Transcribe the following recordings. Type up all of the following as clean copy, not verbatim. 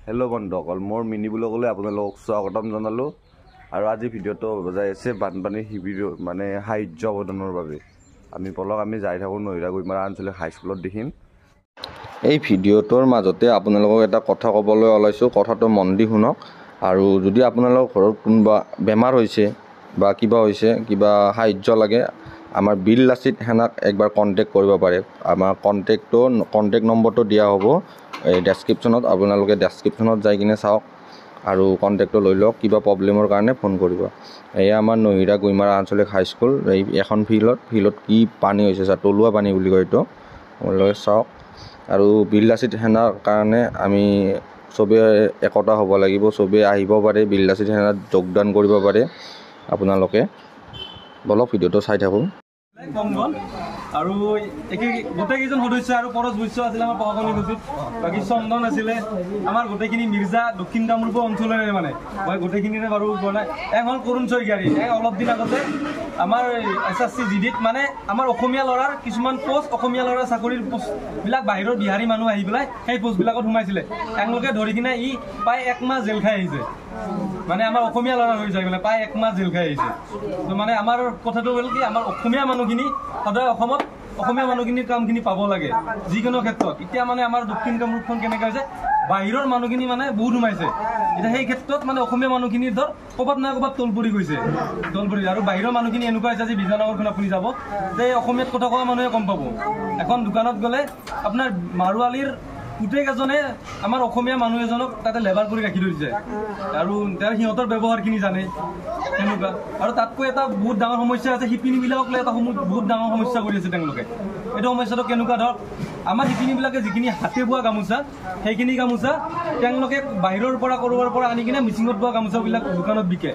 Hello' বন্ধুসকল, মোৰ mini ব্লগলৈ আপোনালোকক স্বাগতম জনালোঁ। আৰু আজি ভিডিঅ'টো বজাই আছে বানপানী শিবিৰ মানে সাহায্য প্ৰদানৰ বাবে। আমি যাই থাকোঁ নহিৰা গুইমাৰা আঞ্চলিক হাইস্কুলত দেখিম। এই ভিডিঅ'টোৰ মাজতে আপোনালোকক এটা কথা ক'বলৈ ওলাইছোঁ, কথাটো মন দি শুনক। আৰু যদি আপোনালোকৰ ঘৰত কোনোবা বেমাৰ হৈছে বা কিবা হৈছে, কিবা সাহায্য লাগে, আমাৰ বিল লাচিত সেনাক একবাৰ কণ্টেক্ট কৰিব পাৰে। আমাৰ কণ্টেক্ট নম্বৰটো দিয়া হ'ব এই ডেছক্ৰিপশ্যনত। আপোনালোকে ডেছক্ৰিপশ্যনত যাই কিনে চাওক আৰু কণ্টেক্টটো লৈ লওক। কিবা প্ৰব্লেমৰ কাৰণে ফোন কৰিব। এয়া আমাৰ নহিৰা গুইমাৰা আঞ্চলিক হাইস্কুল। এই এখন ফিল্ডত কি পানী হৈছে, তলুৱা পানী বুলি কয় এইটো, আপোনালোকে চাওক। আৰু বিল লাচিত সেনাৰ কাৰণে আমি চবেই একতা হ'ব লাগিব। চবেই আহিব পাৰে, বিল লাচিত সেনাত যোগদান কৰিব পাৰে। আপোনালোকে বলক ভিডিঅ'টো চাই থাকোঁ। আৰু গোটেইকেইজন সদস্য আৰু পৰশ বৈশ্য আছিলে আমাৰ প্ৰশাসনিক সচিব, বাকী চন্দন আছিলে আমাৰ গোটেইখিনি মিৰ্জা দক্ষিণ কামৰূপ অঞ্চলৰে মানে মই গোটেইখিনিৰে বাৰু যোৱা নাই। হ'ল কৰুণ চৈকাৰী, অলপ দিন আগতে আমাৰ SSC GDত মানে আমাৰ অসমীয়া ল'ৰাৰ কিছুমান পোষ্ট, অসমীয়া ল'ৰাৰ চাকৰিৰ পোষ্টবিলাক বাহিৰৰ বিহাৰী মানুহ আহি পেলাই সেই পোষ্টবিলাকত সোমাইছিলে। তেওঁলোকে ধৰি কিনে প্ৰায় 1 মাহ জেল খাই আহিছে। মানে আমাৰ অসমীয়া ল'ৰা হৈ যায় মানে প্ৰায় 1 মাহ জেল খাই আহিছে। তো মানে আমাৰ কথাটো হ'ল কি, আমাৰ অসমীয়া মানুহখিনি সদায় অসমত অসমীয়া মানুহখিনিৰ কামখিনি পাব লাগে যিকোনো ক্ষেত্ৰত। এতিয়া মানে আমাৰ দক্ষিণ কামৰূপখন কেনেকৈ হৈছে, বাহিৰৰ মানুহখিনি মানে বহুত সোমাইছে। এতিয়া সেই ক্ষেত্ৰত মানে অসমীয়া মানুহখিনিৰ ধৰ ক'ৰবাত নহয় ক'ৰবাত তল পৰি গৈছে, আৰু বাহিৰৰ মানুহখিনি এনেকুৱা হৈছে যে বিজয়নগৰখন আপুনি যাব যে অসমীয়াত কথা কোৱা মানুহে কম পাব। এখন দোকানত গ'লে আপোনাৰ মাৰোৱালীৰ গোটেইকেইজনে আমাৰ অসমীয়া মানুহ এজনক তাতে লেবাৰ কৰি ৰাখি থৈছে, আৰু সিহঁতৰ ব্যৱহাৰখিনি জানে তেনেকুৱা। আৰু তাতকৈ এটা বহুত ডাঙৰ সমস্যা আছে, শিপিনীবিলাকক লৈ এটা বহুত ডাঙৰ সমস্যা কৰি আছে তেওঁলোকে। এইটো সমস্যাটো কেনেকুৱা, ধৰক আমাৰ শিপিনীবিলাকে যিখিনি হাতে বোৱা গামোচা, সেইখিনি গামোচা তেওঁলোকে বাহিৰৰ পৰা ক'ৰবাৰ পৰা আনি কিনে মিচিঙত বোৱা গামোচাবিলাক দোকানত বিকে।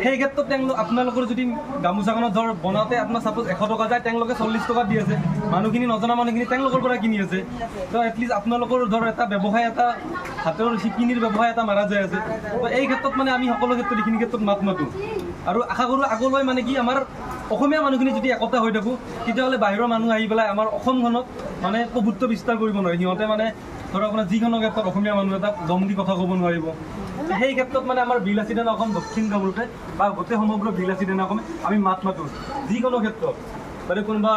সেই ক্ষেত্ৰত আপোনালোকৰ যদি গামোচাখনত ধৰ বনাওঁতে আপোনাৰ ছাপ'জ 100 টকা যায়, তেওঁলোকে 40 টকাত দি আছে। মানুহখিনি নজনা মানুহখিনি তেওঁলোকৰ পৰা কিনি আছে। তো এটলিষ্ট আপোনালোকৰ ধৰ এটা ব্যৱসায়, এটা হাতৰ শিপিনীৰ ব্যৱসায় এটা মাৰা যায় আছে। তো এই ক্ষেত্ৰত মানে আমি সকলো ক্ষেত্ৰত এইখিনি ক্ষেত্ৰত মাত মাতোঁ আৰু আশা কৰোঁ আগলৈ মানে কি, আমাৰ অসমীয়া মানুহখিনি যদি একতা হৈ থাকোঁ, তেতিয়াহ'লে বাহিৰৰ মানুহ আহি পেলাই আমাৰ অসমখনত মানে প্ৰভুত্ব বিস্তাৰ কৰিব নোৱাৰে। সিহঁতে মানে ধৰক আপোনাৰ যিকোনো ক্ষেত্ৰত অসমীয়া মানুহ এটাক দম দি কথা ক'ব নোৱাৰিব। সেই ক্ষেত্ৰত মানে আমাৰ বিল লাচিত সেনা অসম দক্ষিণ কামৰূপে বা গোটেই সমগ্ৰ বিল লাচিত সেনা অসমে আমি মাত মাতোঁ যিকোনো ক্ষেত্ৰত। মানে কোনোবা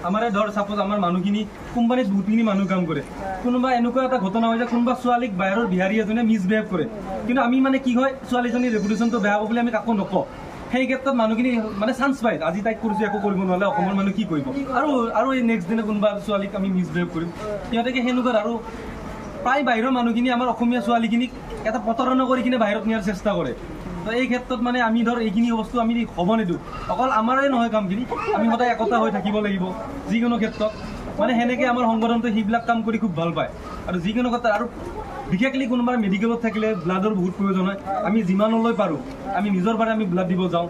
আমাৰে ধৰ ছাপ'জ আমাৰ মানুহখিনি কোম্পানীত বহুতখিনি মানুহ কাম কৰে, কোনোবা এনেকুৱা এটা ঘটনা হয় যে কোনোবা ছোৱালীক বাহিৰৰ বিহাৰী এজনে মিছবিহেভ কৰে, কিন্তু আমি মানে কি হয়, ছোৱালীজনীৰ ৰেপুটেশ্যনটো বেয়া হ'ব বুলি আমি কাকো নকওঁ। সেই ক্ষেত্ৰত মানুহখিনি মানে চান্স পায়, আজি তাইক কৰিছোঁ একো কৰিব নোৱাৰে, অসমৰ মানুহ কি কৰিব, আৰু এই নেক্সট দিনা কোনোবা ছোৱালীক আমি মিছবিহেভ কৰিম। সিহঁতে সেনেকুৱা আৰু প্ৰায় বাহিৰৰ মানুহখিনি আমাৰ অসমীয়া ছোৱালীখিনিক এটা প্ৰতাৰণা কৰি কিনে বাহিৰত নিয়াৰ চেষ্টা কৰে। তো এই ক্ষেত্ৰত মানে আমি ধৰ এইখিনি বস্তু আমি হ'ব নিদিওঁ। অকল আমাৰে নহয় কামখিনি, আমি সদায় একতা হৈ থাকিব লাগিব যিকোনো ক্ষেত্ৰত। মানে সেনেকৈ আমাৰ সংগঠনটো সেইবিলাক কাম কৰি খুব ভাল পায়। আৰু যিকোনো ক্ষেত্ৰত, আৰু বিশেষলি কোনোবা মেডিকেলত থাকিলে ব্লাডৰ বহুত প্ৰয়োজন হয়, আমি যিমানলৈ পাৰোঁ আমি নিজৰ পাৰে আমি ব্লাড দিব যাওঁ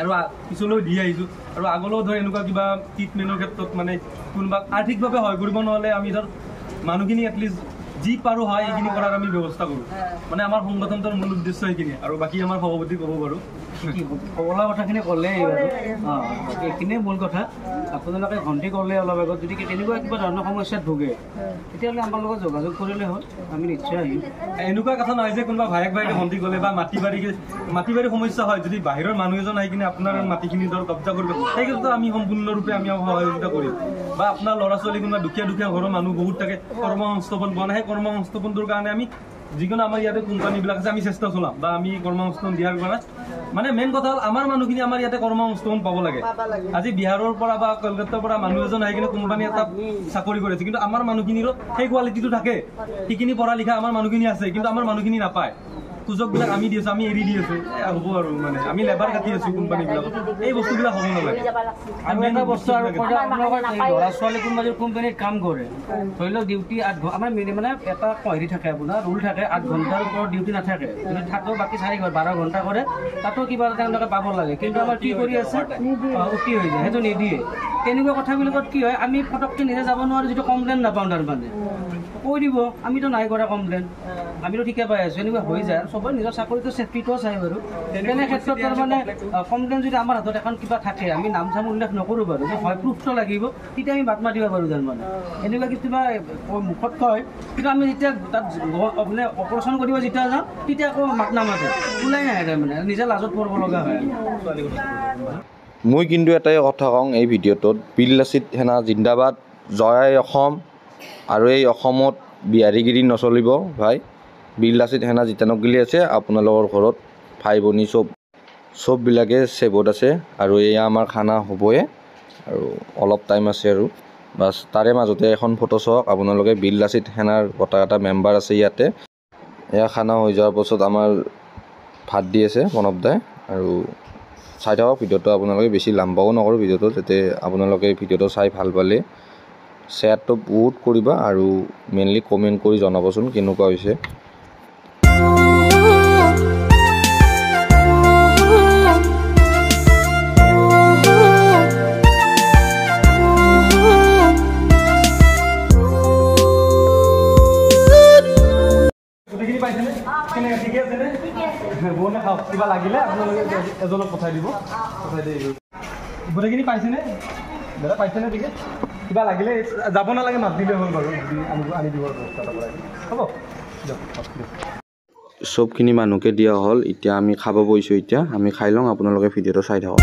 আৰু পিছলৈ দি আহিছোঁ। আৰু আগলৈও ধৰ এনেকুৱা কিবা ট্ৰিটমেণ্টৰ ক্ষেত্ৰত মানে কোনোবা আৰ্থিকভাৱে সহায় কৰিব নোৱাৰিলে আমি ধৰ মানুহখিনি এটলিষ্ট যি পাৰোঁ হয় এইখিনি কৰাৰ আমি ব্যৱস্থা কৰোঁ। মানে আমাৰ সংগঠনটোৰ মূল উদ্দেশ্য সেইখিনি। আৰু বাকী আমাৰ সভাপতি ক'ব পাৰোঁ কলা কথাখিনি ক'লে এইখিনিয়ে মূল কথা। আপোনালোকে ভণ্টি ক'লে অলপ আগত, যদি তেনেকুৱা কিবা ধৰণৰ সমস্যাত ভোগে তেতিয়াহ'লে আমাৰ লগত যোগাযোগ কৰিলে হ'ল, আমি নিশ্চয় আহিম। এনেকুৱা কথা নহয় যে কোনোবা ভায়েক ভণ্টি গ'লে বা মাটি বাৰী সমস্যা হয়, যদি বাহিৰৰ মানুহ এজন আহি কিনে আপোনাৰ মাটিখিনি ধৰ কব্জা কৰিব, সেই ক্ষেত্ৰত আমি সম্পূৰ্ণৰূপে আমি সহযোগিতা কৰিম। বা আপোনাৰ ল'ৰা ছোৱালী কোনোবা দুখীয়া ঘৰৰ মানুহ বহুত থাকে, কৰ্মসংস্থাপন পোৱা নাই, সেই কৰ্মসংস্থাপনটোৰ কাৰণে আমি যিকোনো আমাৰ ইয়াতে কোম্পানীবিলাক আছে আমি চেষ্টা চলাম বা আমি কৰ্মসংস্থাপন দিয়াৰ কাৰণে। মানে মেইন কথা হ'ল আমাৰ মানুহখিনি আমাৰ ইয়াতে কৰ্মসংস্থাপন পাব লাগে। আজি বিহাৰৰ পৰা বা কলকাতাৰ পৰা মানুহ এজন আহি কিনে কোম্পানী এটা চাকৰি কৰিছে, কিন্তু আমাৰ মানুহখিনিৰো সেই কোৱালিটিটো থাকে, সেইখিনি পঢ়া লিখা আমাৰ মানুহখিনি আছে, কিন্তু আমাৰ মানুহখিনি নাপায়। সুযোগবিলাক আমি দি আছোঁ, আমি এৰি দি আছোঁ, হ'ব আৰু মানে আমি লেবাৰ কাটি আছোঁ কোম্পানীবিলাকত। এই বস্তুবিলাক হ'ব নালাগে। আৰু এটা বস্তু আৰু আপোনালোকৰ ল'ৰা ছোৱালী কোনোবা যদি কোম্পানীত কাম কৰে, ধৰি লওক ডিউটি 8 ঘণ্টা, আমাৰ মানে এটা হেৰি থাকে, আপোনাৰ ৰুল থাকে, 8 ঘণ্টাৰ ওপৰত ডিউটি নাথাকে, যদি থাকেও বাকী 12 ঘণ্টা কৰে, তাতো কিবা এটা তেওঁলোকে পাব লাগে। কিন্তু আমাৰ কি কৰি আছে, উঠি হৈ যায়, সেইটো নিদিয়ে। তেনেকুৱা কথাবিলাকত কি হয়, আমি ফটককৈ নিজে যাব নোৱাৰোঁ, যিটো কমপ্লেইন নাপাওঁ তাৰমানে। কৈ দিব আমিতো নাই কৰা কমপ্লেইন, আমিতো ঠিকে পাই আছোঁ, এনেকুৱা হৈ যায়। আৰু চবৰে নিজৰ চাকৰিটো চেফটিটোও চাই বাৰু। তেনে ক্ষেত্ৰত তাৰমানে কমপ্লেইন যদি আমাৰ হাতত এখন কিবা থাকে, আমি নাম চাম উল্লেখ নকৰোঁ বাৰু, যে হয় প্ৰুফটো লাগিব, তেতিয়া আমি মাত মাতিব পাৰোঁ তাৰমানে। এনেকুৱা কিবা মুখত কয়, কিন্তু আমি যেতিয়া তাত মানে অপাৰেশ্যন কৰিব যেতিয়া যাওঁ, তেতিয়া আকৌ মাত নামাতে, ওলাই নাহে তাৰমানে, নিজে লাজত পৰিব লগা হয়। মই কিন্তু এটাই কথা কওঁ এই ভিডিঅ'টোত, বীৰ লাচিত সেনা জিন্দাবাদ, জয় অসম। আৰু এই অসমত বিহাৰীগিৰি নচলিব ভাই। বীৰ লাচিত সেনা জিতানক গিলি আছে, আপোনালোকৰ ঘৰত ভাই ভনী চববিলাকে ছেভত আছে। আৰু এয়া আমাৰ খানা হ'বই, আৰু অলপ টাইম আছে আৰু বাছ। তাৰে মাজতে এখন ফটো চাওক আপোনালোকে, বীৰ লাচিত সেনাৰ গোটেইকেইটা মেম্বাৰ আছে ইয়াতে। এয়া খানা হৈ যোৱাৰ পাছত আমাৰ ভাত দি আছে প্ৰণৱ দাই। আৰু চাই থাকক ভিডিঅ'টো আপোনালোকে, বেছি লাম্বাও নকৰোঁ ভিডিঅ'টো, যাতে আপোনালোকে ভিডিঅ'টো চাই ভাল পালে শ্বেয়াৰটো বহুত কৰিবা, আৰু মেইনলি কমেণ্ট কৰি জনাবচোন কেনেকুৱা হৈছে। গোটেইখিনি পাইছেনে? কেনেকৈ ঠিকে আছেনে? বনে খাওক, কিবা লাগিলে আপোনালোকে এজনক পঠাই দিব, পঠাই দিয়ে। গোটেইখিনি পাইছেনে দাদা? পাইছেনে ঠিকে? কিবা লাগিলে যাব নালাগে, মাত দিলে হ'ল বাৰু, আনি দিব ব্যৱস্থা কৰা হ'ব। দিয়ক দিয়ক। চবখিনি মানুহকে দিয়া হ'ল, এতিয়া আমি খাব বহিছোঁ। এতিয়া আমি খাই লওঁ, আপোনালোকে ভিডিঅ'টো চাই থাকক।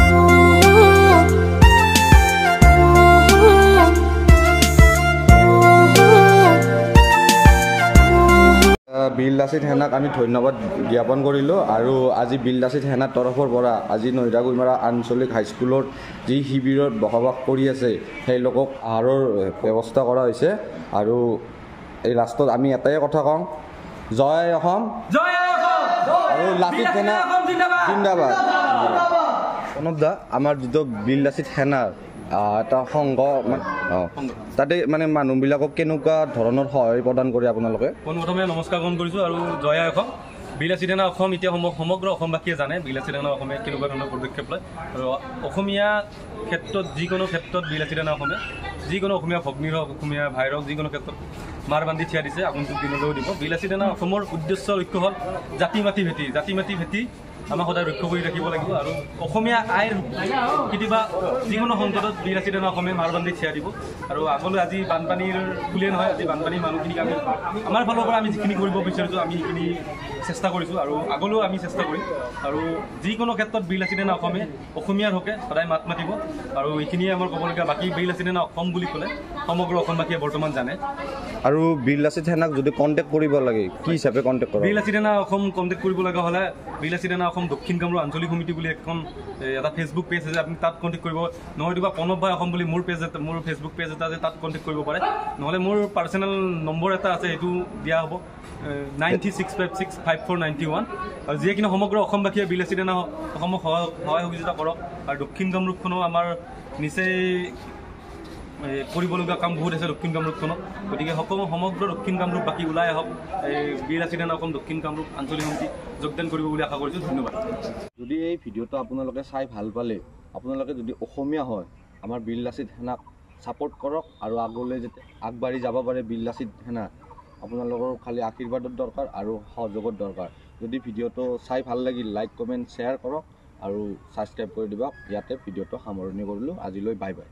বীৰ লাচিত সেনাক আমি ধন্যবাদ জ্ঞাপন কৰিলোঁ। আৰু আজি বীৰ লাচিত সেনাৰ তৰফৰ পৰা আজি নৈৰা গুইমাৰা আঞ্চলিক হাইস্কুলৰ যি শিবিৰত বসবাস কৰি আছে সেই লোকক আহাৰৰ ব্যৱস্থা কৰা হৈছে। আৰু এই লাষ্টত আমি এটাই কথা কওঁ, জয় অসম, আৰু লাচিত সেনা জিন্দাবাদ। প্ৰণৱ দা, আমাৰ যিটো বীৰ লাচিত সেনাৰ এটা সংঘ, তাতে মানে মানুহবিলাকক কেনেকুৱা ধৰণৰ সহায় প্ৰদান কৰে আপোনালোকে? পোনপ্ৰথমে নমস্কাৰ গ্ৰহণ কৰিছোঁ, আৰু জয় অসম। বীৰ লাচিত সেনা অসম এতিয়া সমগ্ৰ অসমবাসীয়ে জানে বীৰ লাচিত সেনা অসমে কেনেকুৱা ধৰণৰ পদক্ষেপ লয়। আৰু অসমীয়া ক্ষেত্ৰত যিকোনো ক্ষেত্ৰত বীৰ লাচিত সেনা অসমে যিকোনো অসমীয়া ভগ্নীৰ হওক, অসমীয়া ভাইৰ হওক, যিকোনো ক্ষেত্ৰত মাৰ বান্ধি থিয়া দিছে, আগন্তুক দিনলৈও দিব। বীৰ লাচিত সেনা অসমৰ উদ্দেশ্য লক্ষ্য হ'ল জাতি মাতি ভেটি আমাক সদায় ৰক্ষা কৰি ৰাখিব লাগিব। আৰু অসমীয়া আইৰ কেতিয়াবা যিকোনো সংকটত বীৰ লাচিত সেনা অসমে মাৰ বান্ধি থিয়া দিব। আৰু আগলৈ আজি বানপানীৰ বুলিয়ে নহয়, আজি বানপানীৰ মানুহখিনিক আমি আমাৰ ফালৰ পৰা আমি যিখিনি কৰিব বিচাৰিছোঁ আমি সেইখিনি চেষ্টা কৰিছোঁ, আৰু আগলৈও আমি চেষ্টা কৰিম। আৰু যিকোনো ক্ষেত্ৰত বীৰ লাচিত সেনা অসমে অসমীয়াৰ হকে সদায় মাত মাতিব। আৰু এইখিনিয়ে আমাৰ ক'বলগীয়া। বাকী বীৰ লাচিত সেনা অসম বুলি ক'লে সমগ্ৰ অসমবাসীয়ে বৰ্তমান জানে। আৰু বীৰ লাচিত সেনাক যদি কণ্টেক্ট কৰিব লাগে, কি হিচাপে কণ্টেক্ট কৰিব? বীৰ লাচিত সেনা অসম কণ্টেক্ট কৰিব লগা হ'লে বীৰ লাচিত সেনা অসম দক্ষিণ কামৰূপ আঞ্চলিক সমিতি বুলি এটা ফেচবুক পেজ আছে, আপুনি তাত কণ্টেক্ট কৰিব। নহয়তো বা প্ৰণৱ ভাই অসম বুলি মোৰ ফেচবুক পেজ এটা আছে, তাত কণ্টেক্ট কৰিব পাৰে। নহ'লে মোৰ পাৰ্চনেল নম্বৰ এটা আছে, সেইটো দিয়া হ'ব 9365654991। আৰু যিয়ে কিন্তু সমগ্ৰ অসমবাসীয়ে বীৰ লাচিত সেনা অসমক সহায় সহযোগিতা কৰক। আৰু দক্ষিণ কামৰূপখনো আমাৰ নিচেই কৰিবলগীয়া কাম বহুত আছে দক্ষিণ কামৰূপখনত। গতিকে সমগ্ৰ দক্ষিণ কামৰূপ বাকী ওলাই আহক, এই বীৰ লাচিত সেনা অসম দক্ষিণ কামৰূপ আঞ্চলিক সমিতি যোগদান কৰিব বুলি আশা কৰিছোঁ। ধন্যবাদ। যদি এই ভিডিঅ'টো আপোনালোকে চাই ভাল পালে, আপোনালোকে যদি অসমীয়া হয়, আমাৰ বীৰ লাচিত সেনাক ছাপোৰ্ট কৰক, আৰু আগলৈ যাতে আগবাঢ়ি যাব পাৰে বীৰ লাচিত সেনা। আপোনালোকৰ খালি আশীৰ্বাদৰ দৰকাৰ আৰু সহযোগৰ দৰকাৰ। যদি ভিডিঅ'টো চাই ভাল লাগিল, লাইক কমেণ্ট শ্বেয়াৰ কৰক, আৰু ছাবস্ক্ৰাইব কৰি দিবা। ইয়াতে ভিডিঅ'টো সামৰণি কৰিলোঁ। আজিলৈ বাই বাই।